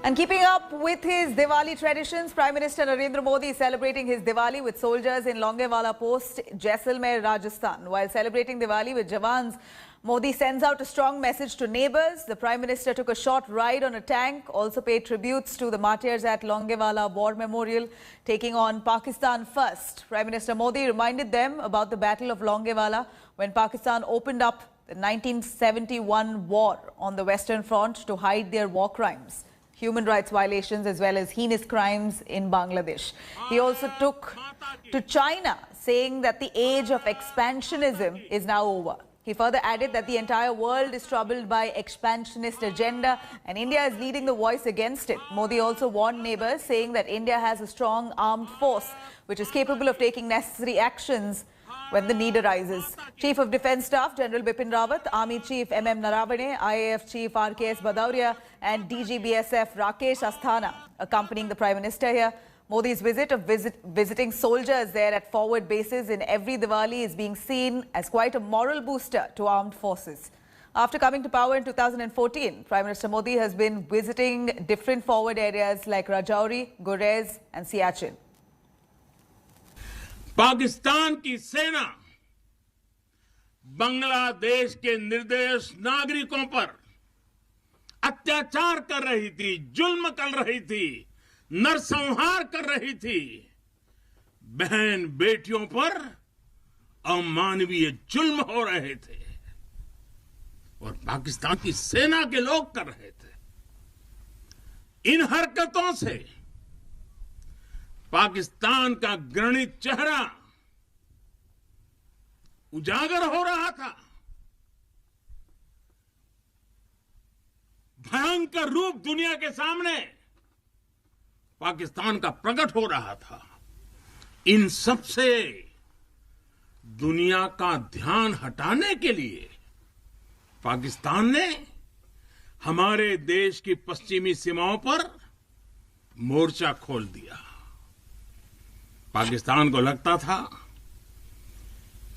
And keeping up with his Diwali traditions, Prime Minister Narendra Modi is celebrating his Diwali with soldiers in Longewala Post, Jaisalmer, Rajasthan. While celebrating Diwali with Jawans, Modi sends out a strong message to neighbours. The Prime Minister took a short ride on a tank, also paid tributes to the martyrs at Longewala War Memorial, taking on Pakistan first. Prime Minister Modi reminded them about the Battle of Longewala when Pakistan opened up the 1971 war on the Western Front to hide their war crimes, human rights violations as well as heinous crimes in Bangladesh. He also took to China, saying that the age of expansionism is now over. He further added that the entire world is troubled by expansionist agenda and India is leading the voice against it. Modi also warned neighbours, saying that India has a strong armed force which is capable of taking necessary actions when the need arises. Chief of Defence Staff General Bipin Rawat, Army Chief MM Naravane, IAF Chief RKS Bhadauria and DGBSF Rakesh Asthana accompanying the Prime Minister here. Modi's visit of visiting soldiers there at forward bases in every Diwali is being seen as quite a moral booster to armed forces. After coming to power in 2014, Prime Minister Modi has been visiting different forward areas like Rajouri, Gurez and Siachen. Pakistan की सेना बांग्लादेश के निर्दोष नागरिकों पर अत्याचार कर रही थी, जुल्म कर रही थी, नरसंहार कर रही थी। बहन बेटियों पर अमानवीय जुल्म हो रहे थे और पाकिस्तान की सेना के लोग कर रहे थे। इन हरकतों से पाकिस्तान का घृणित चेहरा उजागर हो रहा था, भयंकर रूप दुनिया के सामने पाकिस्तान का प्रकट हो रहा था। इन सब से दुनिया का ध्यान हटाने के लिए पाकिस्तान ने हमारे देश की पश्चिमी सीमाओं पर मोर्चा खोल दिया। पाकिस्तान को लगता था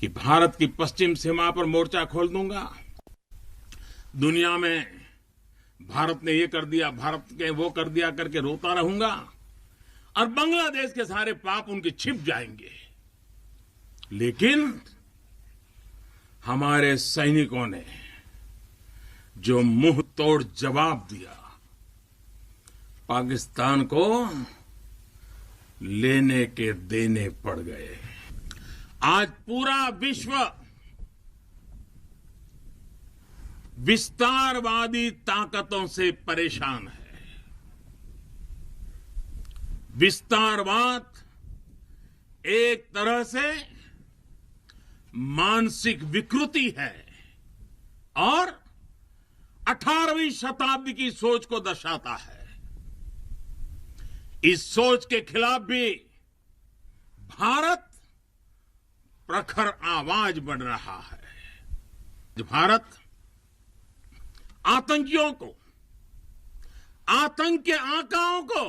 कि भारत की पश्चिम सीमा पर मोर्चा खोल दूंगा, दुनिया में भारत ने ये कर दिया, भारत के वो कर दिया करके रोता रहूंगा और बांग्लादेश के सारे पाप उनके छिप जाएंगे। लेकिन हमारे सैनिकों ने जो मुंह तोड़ जवाब दिया, पाकिस्तान को लेने के देने पड़ गए। आज पूरा विश्व विस्तारवादी ताकतों से परेशान है। विस्तारवाद एक तरह से मानसिक विकृति है और 18वीं शताब्दी की सोच को दर्शाता है। इस सोच के खिलाफ भी भारत प्रखर आवाज बढ़ रहा है। भारत आतंकियों को, आतंक के आकाओं को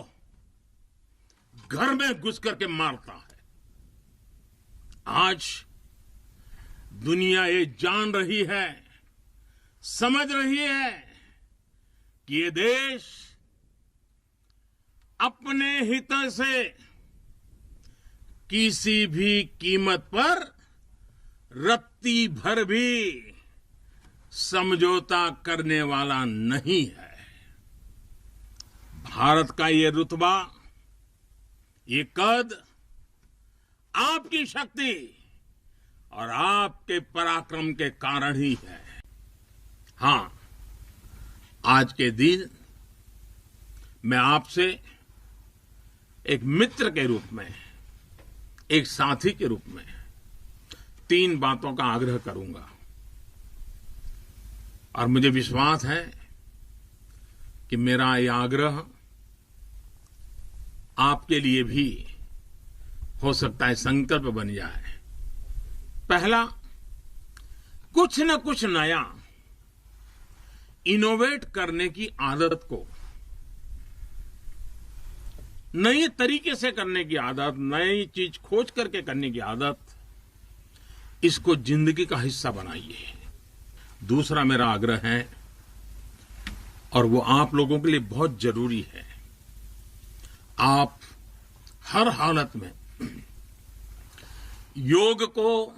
घर में घुस करके मारता है। आज दुनिया ये जान रही है, समझ रही है कि ये देश अपने हित से किसी भी कीमत पर रत्ती भर भी समझौता करने वाला नहीं है। भारत का ये रुतबा, ये कद आपकी शक्ति और आपके पराक्रम के कारण ही है। हां, आज के दिन मैं आपसे एक मित्र के रूप में, एक साथी के रूप में 3 बातों का आग्रह करूंगा और मुझे विश्वास है कि मेरा यह आग्रह आपके लिए भी हो सकता है संकल्प बन जाए। पहला, कुछ न कुछ नया इनोवेट करने की आदत को, नए तरीके से करने की आदत, नई चीज खोज करके करने की आदत, इसको जिंदगी का हिस्सा बनाइए। दूसरा मेरा आग्रह है और वो आप लोगों के लिए बहुत जरूरी है, आप हर हालत में योग को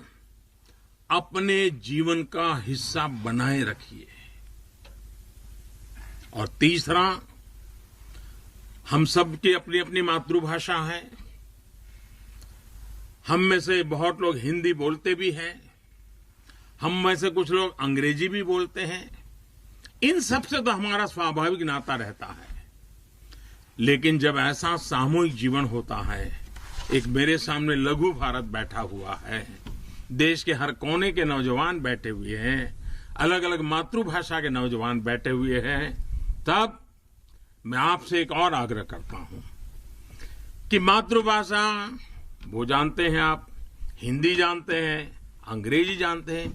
अपने जीवन का हिस्सा बनाए रखिए। और तीसरा, हम सब की अपनी अपनी मातृभाषा है। हम में से बहुत लोग हिंदी बोलते भी हैं, हम में से कुछ लोग अंग्रेजी भी बोलते हैं। इन सब से तो हमारा स्वाभाविक नाता रहता है। लेकिन जब ऐसा सामूहिक जीवन होता है, एक मेरे सामने लघु भारत बैठा हुआ है, देश के हर कोने के नौजवान बैठे हुए हैं, अलग अलग मातृभाषा के नौजवान बैठे हुए हैं, तब मैं आपसे एक और आग्रह करता हूं कि मातृभाषा वो जानते हैं आप, हिंदी जानते हैं, अंग्रेजी जानते हैं,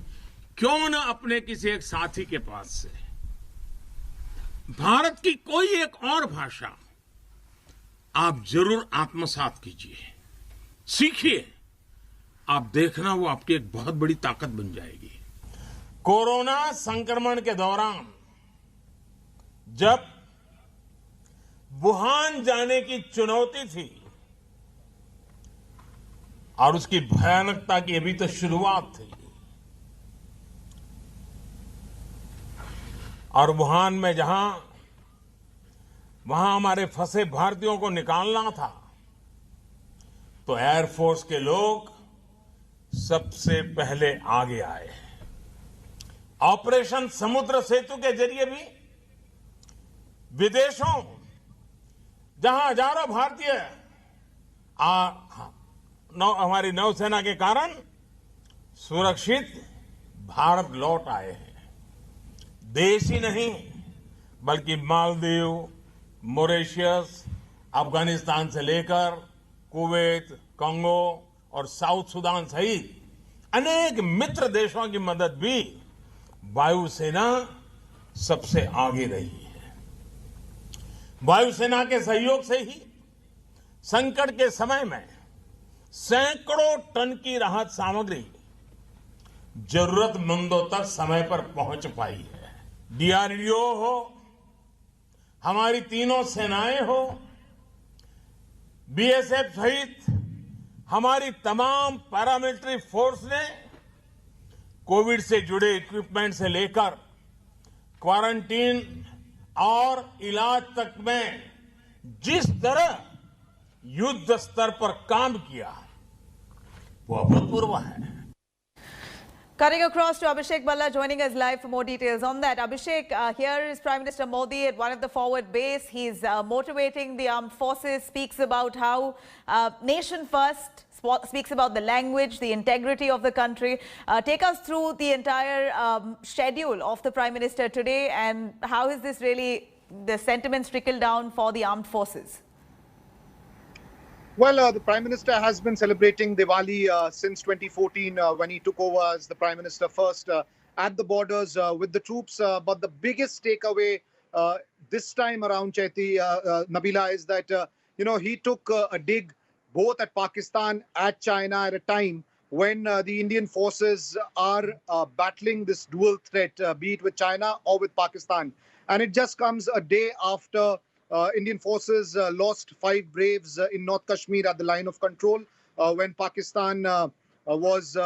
क्यों न अपने किसी एक साथी के पास से भारत की कोई एक और भाषा आप जरूर आत्मसात कीजिए, सीखिए। आप देखना वो आपकी एक बहुत बड़ी ताकत बन जाएगी। कोरोना संक्रमण के दौरान जब वुहान जाने की चुनौती थी और उसकी भयानकता की अभी तो शुरुआत थी, और वुहान में वहां हमारे फंसे भारतीयों को निकालना था, तो एयरफोर्स के लोग सबसे पहले आगे आए। ऑपरेशन समुद्र सेतु के जरिए भी विदेशों जहां हजारों भारतीय हमारी नौसेना के कारण सुरक्षित भारत लौट आए हैं। देश ही नहीं बल्कि मालदीव, मॉरिशस, अफगानिस्तान से लेकर कुवैत, कांगो और साउथ सुदान सहित अनेक मित्र देशों की मदद भी वायुसेना सबसे आगे रही है। वायुसेना के सहयोग से ही संकट के समय में सैकड़ों टन की राहत सामग्री जरूरतमंदों तक समय पर पहुंच पाई है। डीआरडीओ हो, हमारी तीनों सेनाएं हो, बीएसएफ सहित हमारी तमाम पैरामिलिट्री फोर्स ने कोविड से जुड़े इक्विपमेंट से लेकर क्वारंटीन और इलाज तक में जिस तरह युद्ध स्तर पर काम किया वो अभूतपूर्व है। Cutting across to Abhishek Balla joining us live for more details on that. Abhishek, here is Prime Minister Modi at one of the forward base. He's motivating the armed forces, speaks about how nation first, speaks about the language, the integrity of the country. Take us through the entire schedule of the Prime Minister today, and how is this really, the sentiments trickle down for the armed forces? Well, the Prime Minister has been celebrating Diwali since 2014 when he took over as the Prime Minister first at the borders with the troops. But the biggest takeaway this time around, Chaiti, Nabila, is that, he took a dig both at Pakistan, at China at a time when the Indian forces are battling this dual threat, be it with China or with Pakistan. And it just comes a day after Indian forces lost 5 braves in North Kashmir at the line of control when Pakistan was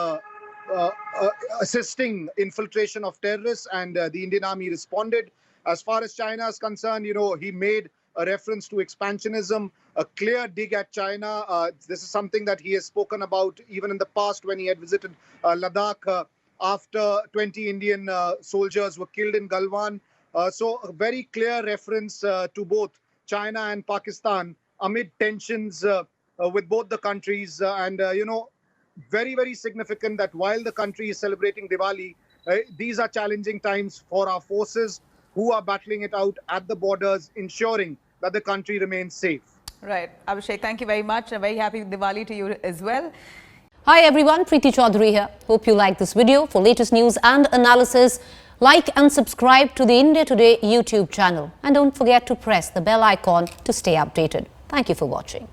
assisting infiltration of terrorists, and the Indian army responded. As far as China is concerned, he made a reference to expansionism, a clear dig at China. This is something that he has spoken about even in the past when he had visited Ladakh after 20 Indian soldiers were killed in Galwan. So a very clear reference to both China and Pakistan amid tensions with both the countries. And, very, very significant that while the country is celebrating Diwali, these are challenging times for our forces who are battling it out at the borders, ensuring that the country remains safe. Right. Abhishek, thank you very much. A very happy Diwali to you as well. Hi everyone, Preeti Chaudhary here. Hope you like this video. For latest news and analysis, like and subscribe to the India Today YouTube channel. And don't forget to press the bell icon to stay updated. Thank you for watching.